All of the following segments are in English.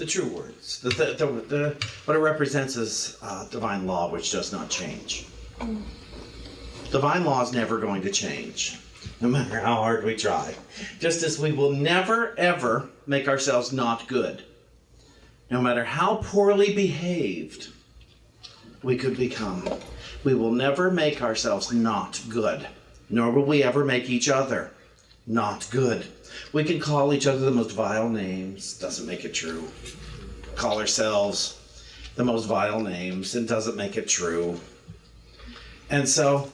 the true words. What it represents is divine law, which does not change. Divine law is never going to change, no matter how hard we try. Just as we will never, ever make ourselves not good. No matter how poorly behaved we could become, we will never make ourselves not good. Nor will we ever make each other not good. We can call each other the most vile names. Doesn't make it true. Call ourselves the most vile names. It doesn't make it true. And so,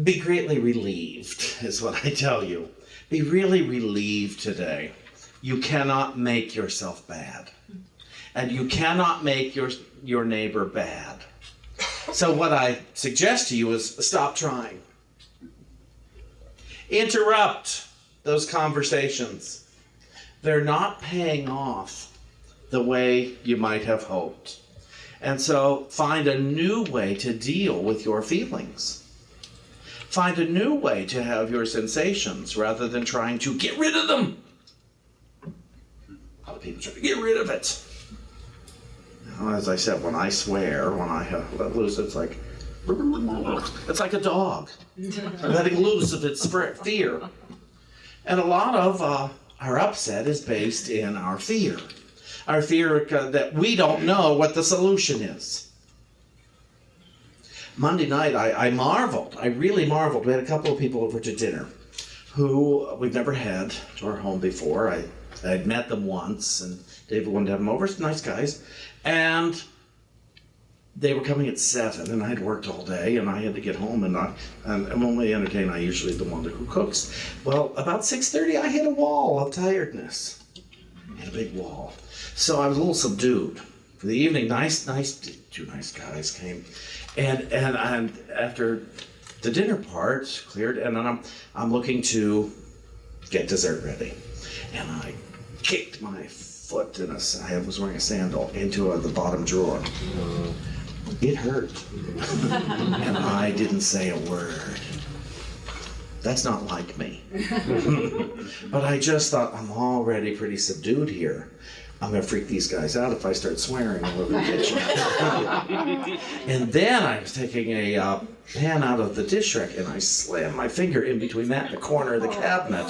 be greatly relieved, is what I tell you. Be really relieved today. You cannot make yourself bad. And you cannot make your neighbor bad. So what I suggest to you is stop trying. Interrupt those conversations. They're not paying off the way you might have hoped. And so find a new way to deal with your feelings. Find a new way to have your sensations rather than trying to get rid of them. A lot of people try to get rid of it. Now, as I said, when I swear, when I let loose, it's like a dog letting loose of its fear. And a lot of our upset is based in our fear. Our fear that we don't know what the solution is. Monday night, I marveled. I really marveled. We had a couple of people over to dinner who we've never had to our home before. I'd met them once, and David wanted to have them over. Nice guys. And they were coming at 7, and I had worked all day, and I had to get home, and when we entertain, I usually the one who cooks. Well, about 6:30, I hit a wall of tiredness. I hit a big wall. So I was a little subdued. For the evening, two nice guys came, and after the dinner part cleared, and then I'm looking to get dessert ready, and I kicked my foot I was wearing a sandal into the bottom drawer. It hurt, and I didn't say a word. That's not like me. But I just thought, I'm already pretty subdued here. I'm going to freak these guys out if I start swearing all over the kitchen. And then I was taking a pan out of the dish rack, and I slammed my finger in between that and the corner of the cabinet.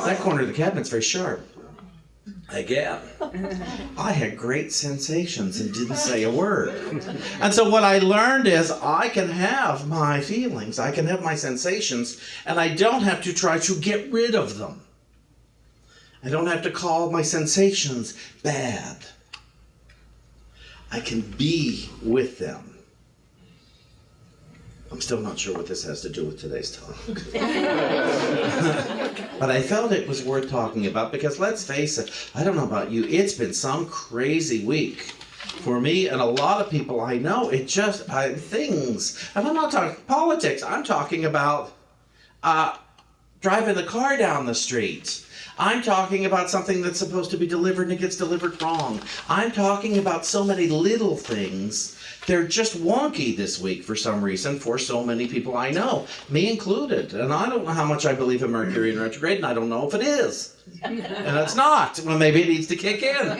That corner of the cabinet's very sharp. Again, I had great sensations and didn't say a word. And so what I learned is I can have my feelings, I can have my sensations, and I don't have to try to get rid of them. I don't have to call my sensations bad. I can be with them. I'm still not sure what this has to do with today's talk. But I felt it was worth talking about because let's face it, I don't know about you, it's been some crazy week for me and a lot of people I know. Things, and I'm not talking politics, I'm talking about driving the car down the street. I'm talking about something that's supposed to be delivered and it gets delivered wrong. I'm talking about so many little things. They're just wonky this week for some reason for so many people I know, me included. And I don't know how much I believe in Mercury in retrograde, and I don't know if it is. And it's not. Well, maybe it needs to kick in.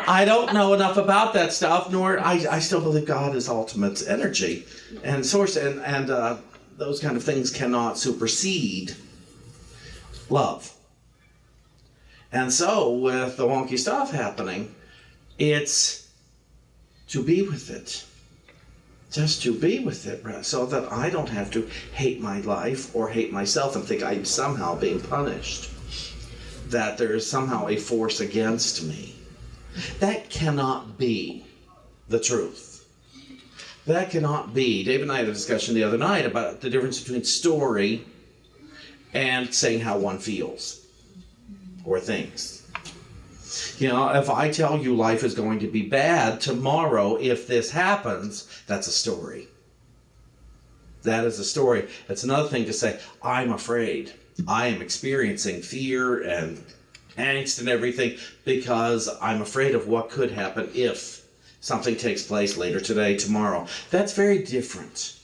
I don't know enough about that stuff, nor I still believe God is ultimate energy and source, and those kind of things cannot supersede love. And so, with the wonky stuff happening, it's to be with it. Just to be with it, so that I don't have to hate my life or hate myself and think I'm somehow being punished. That there is somehow a force against me. That cannot be the truth. That cannot be. Dave and I had a discussion the other night about the difference between story and saying how one feels or thinks. You know, if I tell you life is going to be bad tomorrow if this happens, that's a story. That is a story. It's another thing to say, I'm afraid. I am experiencing fear and angst and everything because I'm afraid of what could happen if something takes place later today, tomorrow. That's very different.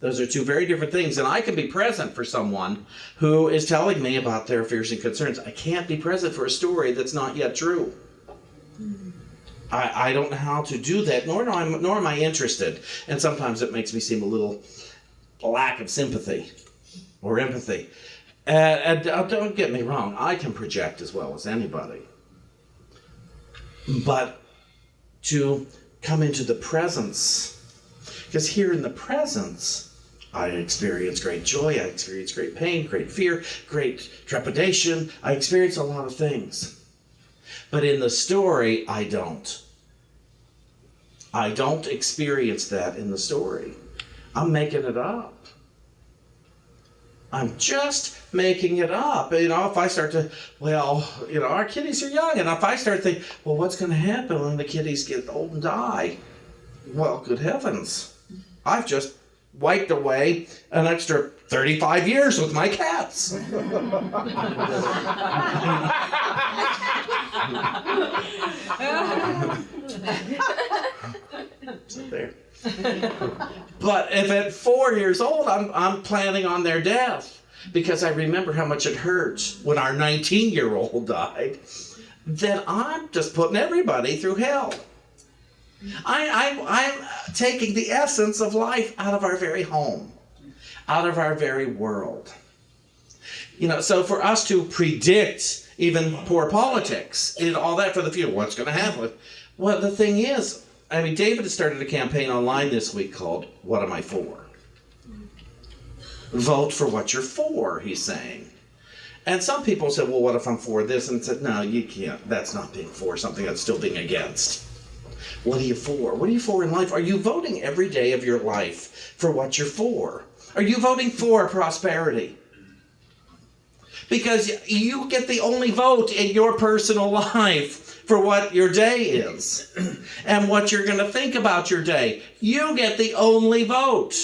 Those are two very different things. And I can be present for someone who is telling me about their fears and concerns. I can't be present for a story that's not yet true. I don't know how to do that, nor am I interested. And sometimes it makes me seem a little lack of sympathy or empathy. And don't get me wrong, I can project as well as anybody. But to come into the presence, because here in the presence, I experience great joy, I experience great pain, great fear, great trepidation. I experience a lot of things. But in the story, I don't. I don't experience that in the story. I'm making it up. I'm just making it up. If I start to, our kiddies are young, and if I start thinking, well, what's going to happen when the kiddies get old and die? Well, good heavens. I've just wiped away an extra 35 years with my cats. There. But if at 4 years old, I'm planning on their death because I remember how much it hurt when our 19-year-old died, then I'm just putting everybody through hell. I'm taking the essence of life out of our very home, out of our very world. So for us to predict even poor politics and all that for the future, what's going to happen? Well, the thing is, David has started a campaign online this week called What Am I For? Vote for what you're for, he's saying. And some people said, well, what if I'm for this? And said, no, you can't. That's not being for something, that's still being against. What are you for? What are you for in life? Are you voting every day of your life for what you're for? Are you voting for prosperity? Because you get the only vote in your personal life for what your day is and what you're going to think about your day. You get the only vote.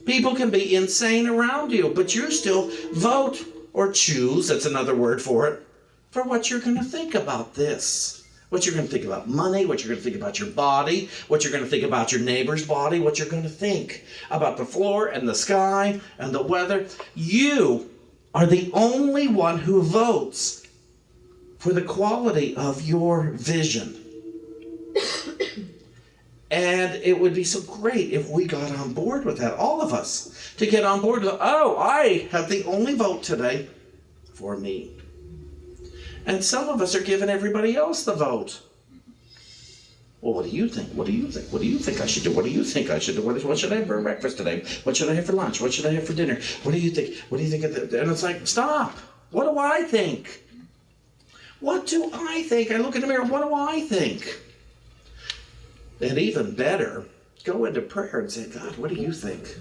People can be insane around you, but you still vote or choose, that's another word for it, for what you're going to think about this. What you're going to think about money, what you're going to think about your body, what you're going to think about your neighbor's body, what you're going to think about the floor and the sky and the weather. You are the only one who votes for the quality of your vision. And it would be so great if we got on board with that, all of us, to get on board with, I have the only vote today for me. And some of us are giving everybody else the vote. Well, what do you think? What do you think? What do you think I should do? What do you think I should do? What should I have for breakfast today? What should I have for lunch? What should I have for dinner? What do you think? What do you think? And it's like, stop. What do I think? What do I think? I look in the mirror, what do I think? And even better, go into prayer and say, God, what do you think?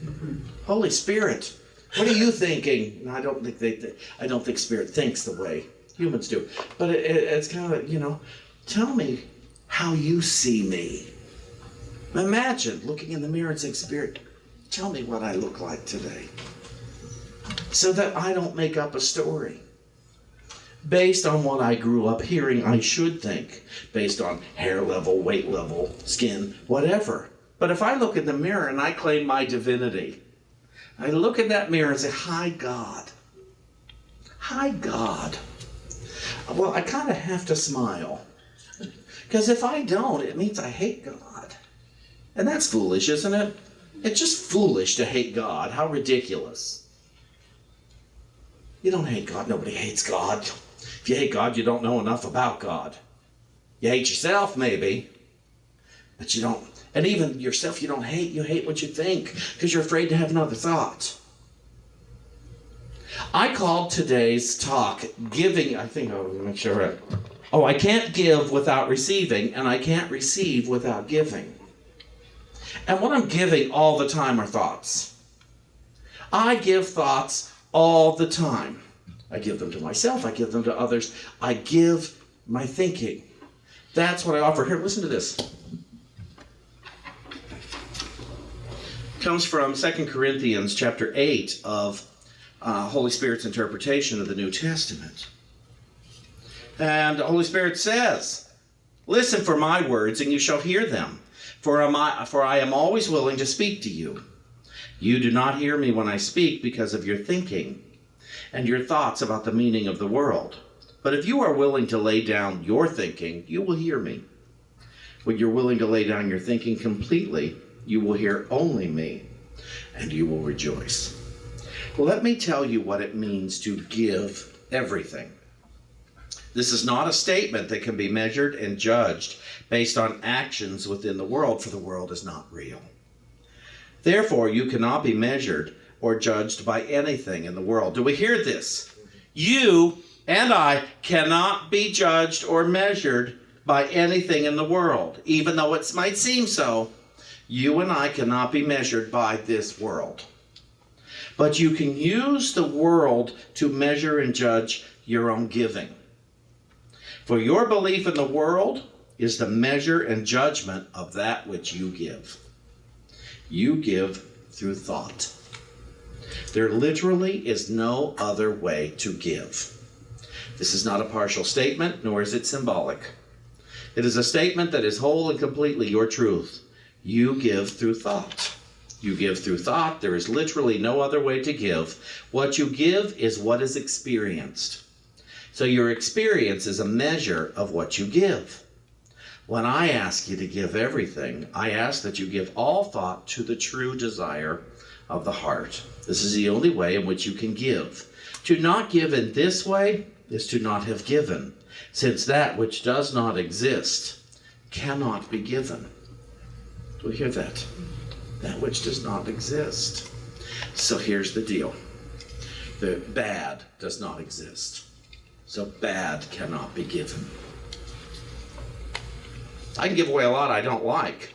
Holy Spirit, what are you thinking? And I don't think Spirit thinks the way humans do. But it's kind of, tell me how you see me. Imagine looking in the mirror and saying, Spirit, tell me what I look like today. So that I don't make up a story based on what I grew up hearing I should think, based on hair level, weight level, skin, whatever. But if I look in the mirror and I claim my divinity, I look in that mirror and say, hi, God. Hi, God. Well, I kind of have to smile. Because if I don't, it means I hate God. And that's foolish, isn't it? It's just foolish to hate God. How ridiculous. You don't hate God. Nobody hates God. If you hate God, you don't know enough about God. You hate yourself, maybe. But you don't. And even yourself, you don't hate. You hate what you think because you're afraid to have another thought. I called today's talk giving. I think I'll make sure. I can't give without receiving, and I can't receive without giving. And what I'm giving all the time are thoughts. I give thoughts all the time. I give them to myself. I give them to others. I give my thinking. That's what I offer. Here, listen to this. It comes from 2 Corinthians chapter 8 of Holy Spirit's interpretation of the New Testament. And the Holy Spirit says, listen for my words, and you shall hear them. For I am always willing to speak to you. You do not hear me when I speak because of your thinking and your thoughts about the meaning of the world. But if you are willing to lay down your thinking, you will hear me. When you're willing to lay down your thinking completely, you will hear only me, and you will rejoice. Well, let me tell you what it means to give everything. This is not a statement that can be measured and judged based on actions within the world, for the world is not real. Therefore, you cannot be measured or judged by anything in the world. Do we hear this? You and I cannot be judged or measured by anything in the world, even though it might seem so. You and I cannot be measured by this world. But you can use the world to measure and judge your own giving. For your belief in the world is the measure and judgment of that which you give. You give through thought. There literally is no other way to give. This is not a partial statement, nor is it symbolic. It is a statement that is whole and completely your truth. You give through thought. You give through thought. There is literally no other way to give. What you give is what is experienced. So your experience is a measure of what you give. When I ask you to give everything, I ask that you give all thought to the true desire of the heart. This is the only way in which you can give. To not give in this way is to not have given, since that which does not exist cannot be given. Do we hear that? That which does not exist. So here's the deal. The bad does not exist. So bad cannot be given. I can give away a lot I don't like.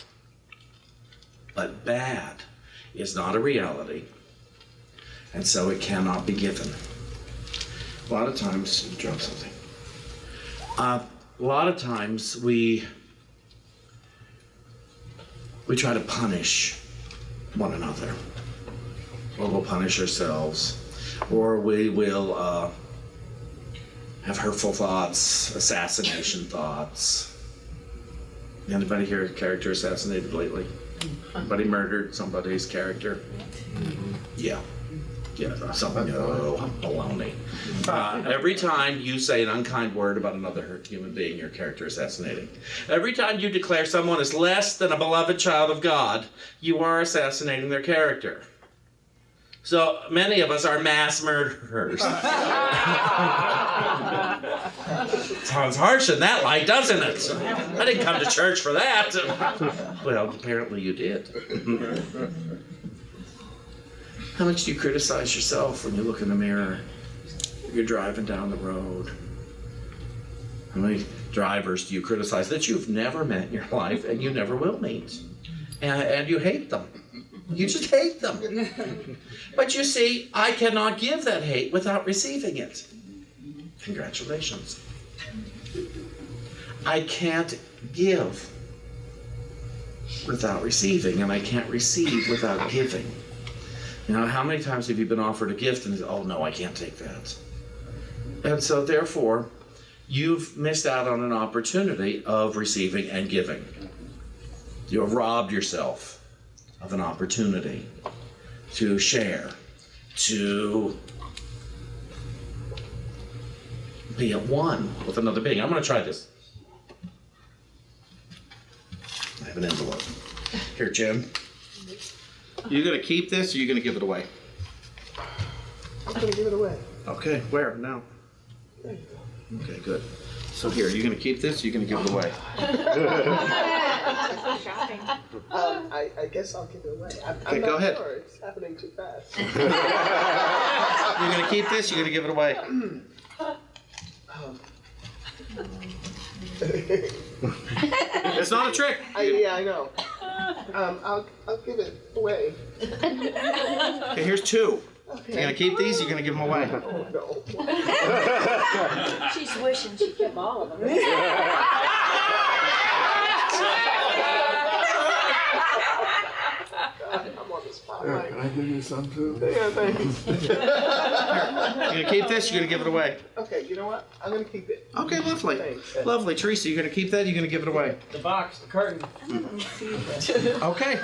But bad is not a reality. And so it cannot be given. A lot of times, drop something. A lot of times we try to punish one another. Or we'll punish ourselves. Or we will have hurtful thoughts, assassination thoughts. Anybody here a character assassinated lately? Anybody murdered somebody's character? Yeah. Yeah, something, baloney. Every time you say an unkind word about another human being, you're character assassinating. Every time you declare someone is less than a beloved child of God, you are assassinating their character. So many of us are mass murderers. Sounds harsh in that light, doesn't it? I didn't come to church for that. Well, apparently you did. How much do you criticize yourself when you look in the mirror? You're driving down the road. How many drivers do you criticize that you've never met in your life and you never will meet? And you hate them. You just hate them. But you see, I cannot give that hate without receiving it. Congratulations. I can't give without receiving, and I can't receive without giving. Now, how many times have you been offered a gift and oh no, I can't take that? And so therefore, you've missed out on an opportunity of receiving and giving. You have robbed yourself of an opportunity to share, to be at one with another being. I'm going to try this. I have an envelope. Here, Jim. You going to keep this or you going to give it away? I'm going to give it away. Okay, where? Now? Okay, good. So here, you're going to keep this or you're going to give it away? I guess I'll give it away. Okay, go ahead. Sure. It's happening too fast. You're going to keep this or you're going to give it away? It's not a trick. Yeah, I know. I'll give it away. Okay, here's two. Okay. You're going to keep these, you're going to give them away. Oh, no. She's wishing she kept all of them. I'm on the spotlight. Can I give you some too? Yeah, thanks. You're going to keep this, you're going to give it away. Okay, you know what? I'm going to keep it. Okay, lovely. Thanks. Lovely. Teresa, you're going to keep that, you're going to give it away. The box, the curtain. Okay.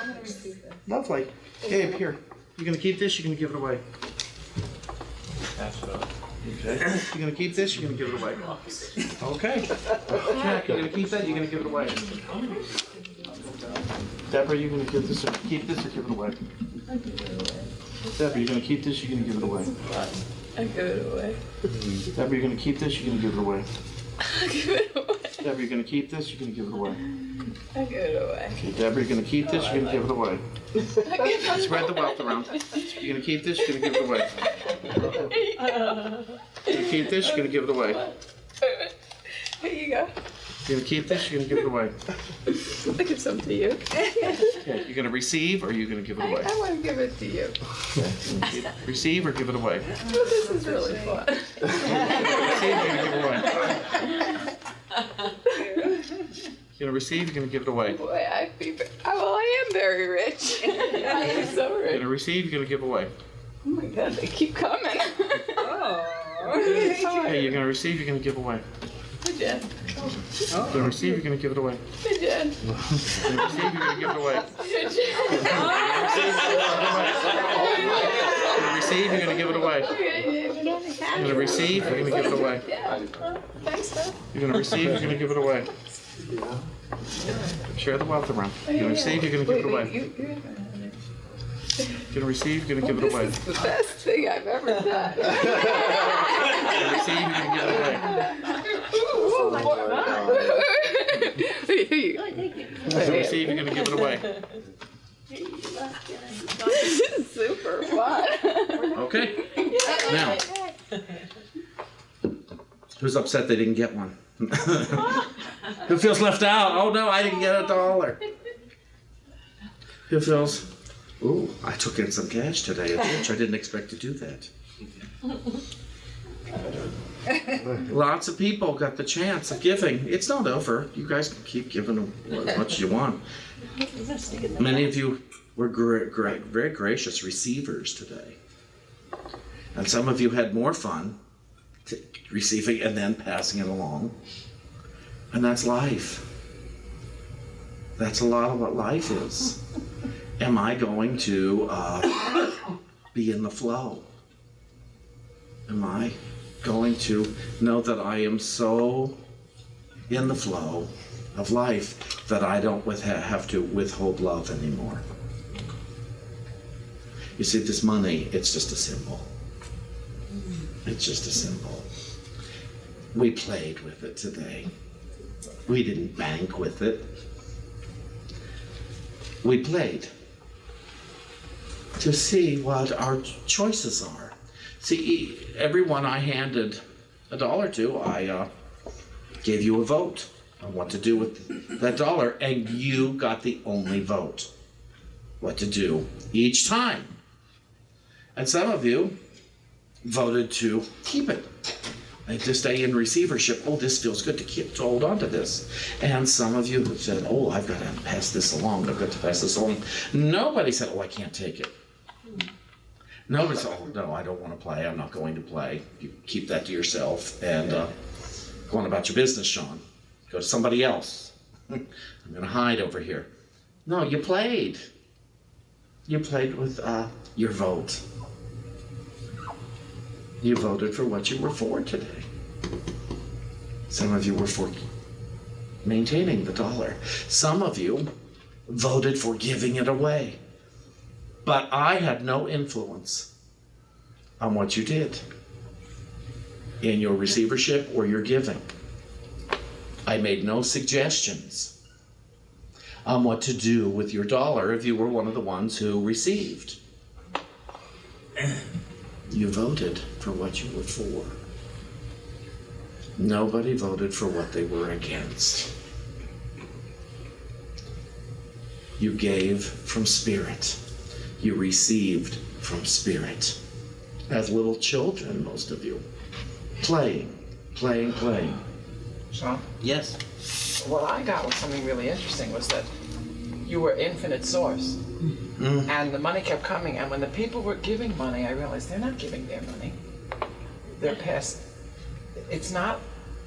Lovely. Gabe, here. You're gonna keep this, you're gonna give it away. Okay. You're gonna keep this, you're gonna give it away. Okay. Jack, you're gonna keep that, you're gonna give it away. Deborah, you're gonna keep this or give it away. Deborah, you're gonna keep this, you're gonna give it away. I give it away. Deborah, you're gonna keep this, you're gonna give it away. I give it away. Deborah, you're gonna keep this, you're gonna give it away. I give it away. Okay, Deborah, you're gonna keep this, you're gonna give it away. I give it Spread the wealth around. You're gonna keep this, you're gonna give it away. You're gonna keep this, you're gonna give it away. Here you go. You're gonna keep this, you're gonna give it away. I'll give some to you. Okay, you're gonna receive or you're gonna give it away? I want to give it to you. Receive or give it away? Well, this is really fun. Receive or you're gonna give it away? You're gonna receive, you're gonna give it away. Boy, I am very rich. I am so You're rich. gonna receive, you're gonna give away. Oh my God, they keep coming. Okay, you're gonna receive, you're gonna give away. Hey, Jen. You're gonna receive, you're gonna give it away. Hey, Jen. You're gonna receive, you're gonna give it away. Hey, Jen. You're gonna receive, you're gonna give it away. You're gonna receive, you're gonna give it away. Thanks, Dad. You're gonna receive, you're gonna give it away. Share the wealth around. You're gonna receive, you're gonna give it away. You're gonna receive, you're gonna give it away. This is the best thing I've ever done. You're gonna receive, you're gonna give it away. You're gonna receive, you're gonna give it away. This is super fun. Okay. Now, who's upset they didn't get one? Who feels left out? Oh no, I didn't get $1. Who feels, ooh, I took in some cash today at church. I didn't expect to do that. Lots of people got the chance of giving. It's not over. You guys can keep giving as much as you want. Many of you were very gracious receivers today. And some of you had more fun receiving and then passing it along. And that's life. That's a lot of what life is. Am I going to be in the flow? Am I going to know that I am so in the flow of life that I don't have to withhold love anymore? You see, this money, it's just a symbol. It's just a symbol. We played with it today. We didn't bank with it. We played to see what our choices are. See, everyone I handed $1 to, I gave you a vote on what to do with that $1, and you got the only vote. What to do each time. And some of you voted to keep it. And to stay in receivership. Oh, this feels good to hold on to this. And some of you have said, oh, I've got to pass this along. I've got to pass this along. Nobody said, oh, I can't take it. Nobody said, oh, no, I don't want to play. I'm not going to play. You keep that to yourself and go on about your business, Shawn. Go to somebody else. I'm going to hide over here. No, you played. You played with your vote. You voted for what you were for today. Some of you were for maintaining the $1. Some of you voted for giving it away. But I had no influence on what you did in your receivership or your giving. I made no suggestions on what to do with your $1 if you were one of the ones who received. You voted for what you were for. Nobody voted for what they were against. You gave from spirit. You received from spirit. As little children, most of you. Playing. Shawn, Yes. what I got was something really interesting was that you were infinite source. And the money kept coming, and when the people were giving money, I realized they're not giving their money. They're past, it's not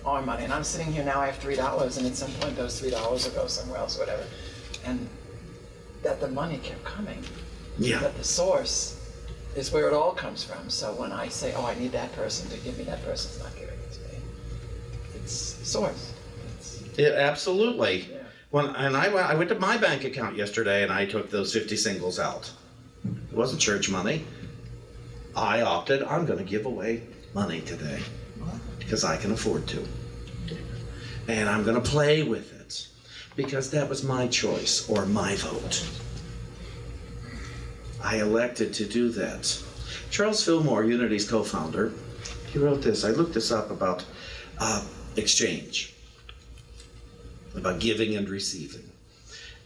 our money. And I'm sitting here now, I have $3, and at some point those $3 will go somewhere else, whatever. And that the money kept coming. Yeah. That the source is where it all comes from. So when I say, oh, I need that person to give me, that person's not giving it to me. It's source. Yeah, absolutely. Yeah. I went to my bank account yesterday and I took those 50 singles out. It wasn't church money. I opted, I'm going to give away money today because I can afford to. And I'm going to play with it because that was my choice or my vote. I elected to do that. Charles Fillmore, Unity's co-founder, he wrote this. I looked this up about exchange, about giving and receiving.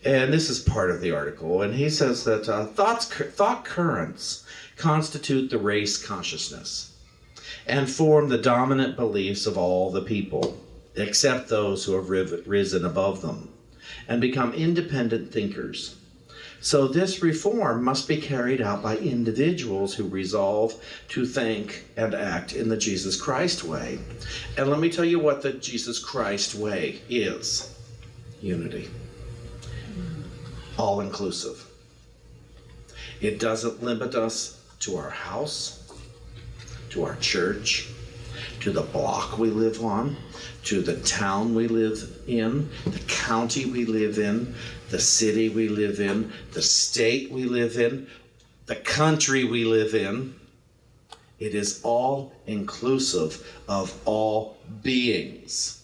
And this is part of the article. And he says that thought currents constitute the race consciousness and form the dominant beliefs of all the people, except those who have risen above them, and become independent thinkers. So this reform must be carried out by individuals who resolve to think and act in the Jesus Christ way. And let me tell you what the Jesus Christ way is. Unity. All-inclusive. It doesn't limit us to our house, to our church, to the block we live on, to the town we live in, the county we live in, the city we live in, the state we live in, the country we live in. It is all inclusive of all beings.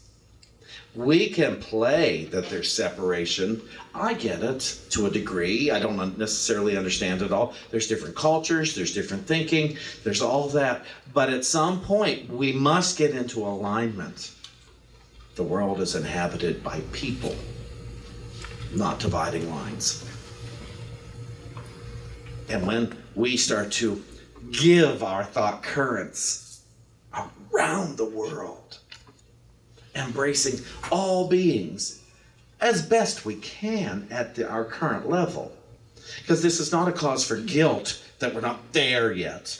We can play that there's separation. I get it to a degree. I don't necessarily understand it all. There's different cultures, there's different thinking, there's all that. But at some point, we must get into alignment. The world is inhabited by people, not dividing lines. And when we start to give our thought currents around the world, embracing all beings as best we can at our current level, because this is not a cause for guilt that we're not there yet.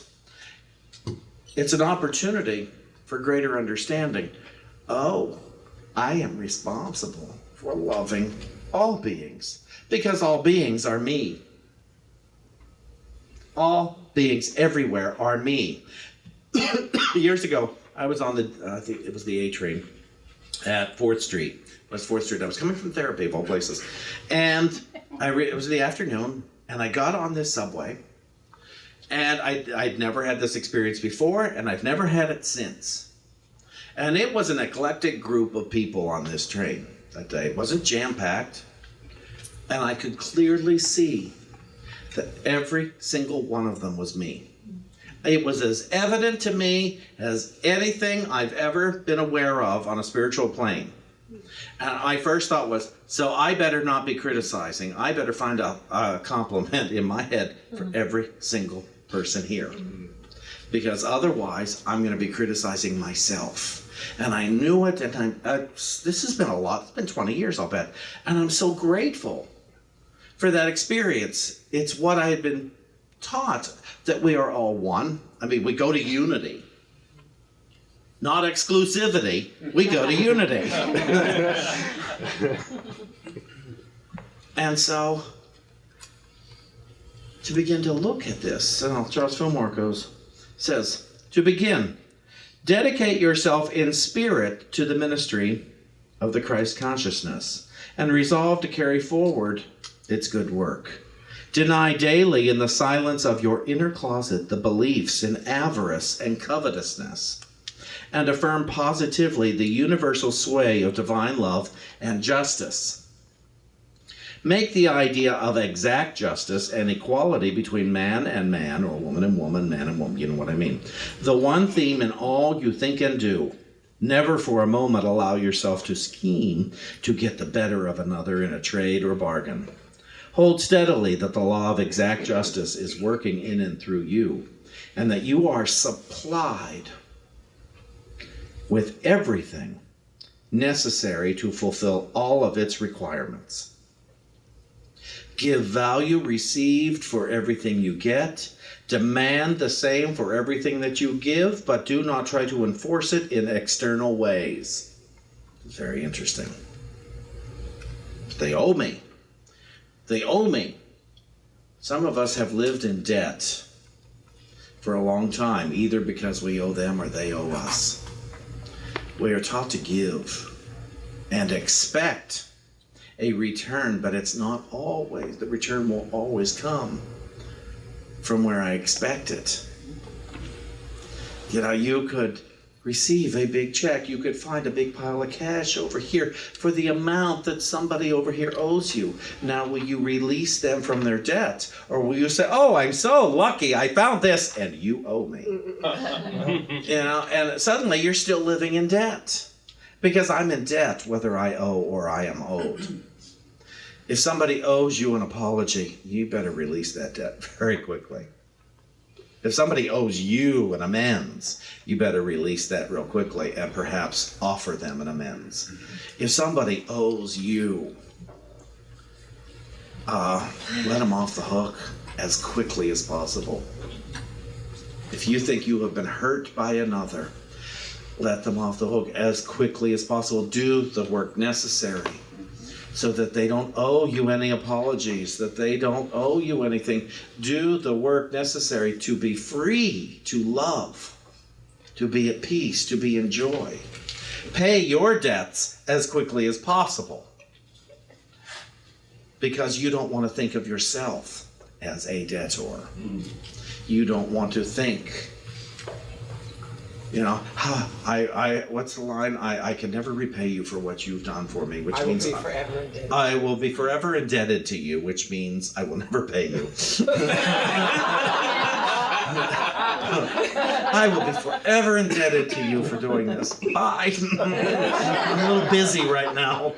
It's an opportunity for greater understanding. Oh, I am responsible for loving all beings, because all beings are me. All beings everywhere are me. Years ago, I was on I think it was the A train at 4th Street. West 4th Street. I was coming from therapy, of all places. And it was in the afternoon, and I got on this subway, and I'd never had this experience before, and I've never had it since. And it was an eclectic group of people on this train that day. It wasn't jam-packed, and I could clearly see that every single one of them was me. It was as evident to me as anything I've ever been aware of on a spiritual plane. And my first thought was, so I better not be criticizing. I better find a compliment in my head for every single person here. Because otherwise, I'm going to be criticizing myself. And I knew it, and this has been a lot. It's been 20 years, I'll bet. And I'm so grateful for that experience. It's what I had been taught, that we are all one. I mean, we go to unity. Not exclusivity, we go to unity. And so, to begin to look at this, Charles Fillmore says, to begin, dedicate yourself in spirit to the ministry of the Christ consciousness and resolve to carry forward its good work. Deny daily in the silence of your inner closet the beliefs in avarice and covetousness, and affirm positively the universal sway of divine love and justice. Make the idea of exact justice and equality between man and man, or woman and woman, man and woman, you know what I mean, the one theme in all you think and do. Never for a moment allow yourself to scheme to get the better of another in a trade or bargain. Hold steadily that the law of exact justice is working in and through you, and that you are supplied with everything necessary to fulfill all of its requirements. Give value received for everything you get. Demand the same for everything that you give, but do not try to enforce it in external ways. Very interesting. They owe me. They owe me. Some of us have lived in debt. for a long time, either because we owe them or they owe us. We are taught to give and expect a return, but it's not always. The return will always come from where I expect it. You know, you could receive a big check. You could find a big pile of cash over here for the amount that somebody over here owes you. Now, will you release them from their debt? Or will you say, oh, I'm so lucky I found this and you owe me? You know, and suddenly you're still living in debt because I'm in debt whether I owe or I am owed. If somebody owes you an apology, you better release that debt very quickly. If somebody owes you an amends, you better release that real quickly and perhaps offer them an amends. If somebody owes you, let them off the hook as quickly as possible. If you think you have been hurt by another, let them off the hook as quickly as possible. Do the work necessary so that they don't owe you any apologies, that they don't owe you anything. Do the work necessary to be free, to love, to be at peace, to be in joy. Pay your debts as quickly as possible because you don't want to think of yourself as a debtor. You don't want to think, you know, what's the line? I can never repay you for what you've done for me, which means I will be forever indebted. I will be forever indebted to you, which means I will never pay you. I will be forever indebted to you for doing this. Bye. I'm a little busy right now.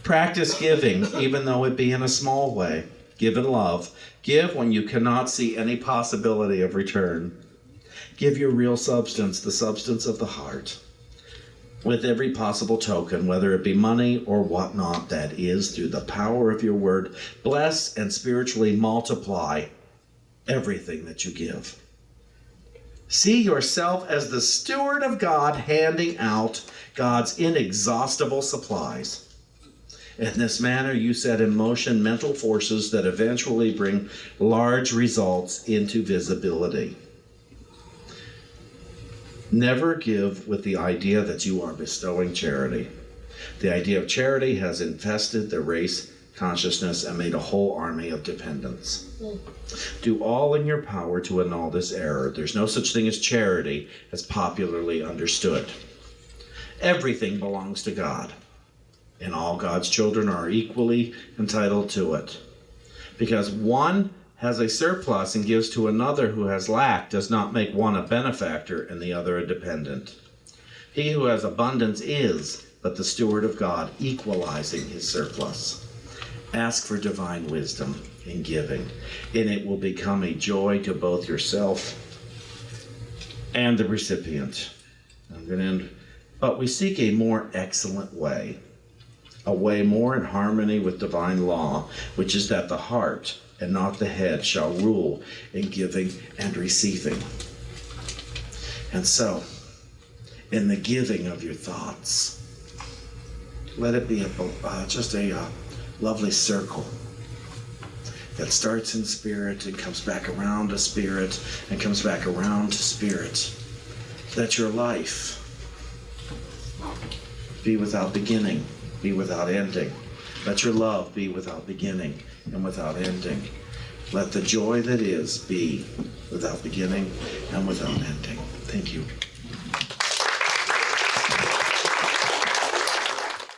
Practice giving, even though it be in a small way. Give in love. Give when you cannot see any possibility of return. Give your real substance, the substance of the heart, with every possible token, whether it be money or whatnot, that is, through the power of your word. Bless and spiritually multiply everything that you give. See yourself as the steward of God, handing out God's inexhaustible supplies. In this manner, you set in motion mental forces that eventually bring large results into visibility. Never give with the idea that you are bestowing charity. The idea of charity has infested the race consciousness and made a whole army of dependents. Do all in your power to annul this error. There's no such thing as charity as popularly understood. Everything belongs to God. And all God's children are equally entitled to it. Because one has a surplus and gives to another who has lack does not make one a benefactor and the other a dependent. He who has abundance is but the steward of God, equalizing his surplus. Ask for divine wisdom in giving, and it will become a joy to both yourself and the recipient. I'm going to end. But we seek a more excellent way. A way more in harmony with divine law, which is that the heart and not the head shall rule in giving and receiving. And so, in the giving of your thoughts, let it be just a lovely circle that starts in spirit and comes back around to spirit and comes back around to spirit. That your life be without beginning, be without ending. Let your love be without beginning and without ending. Let the joy that is be without beginning and without ending. Thank you.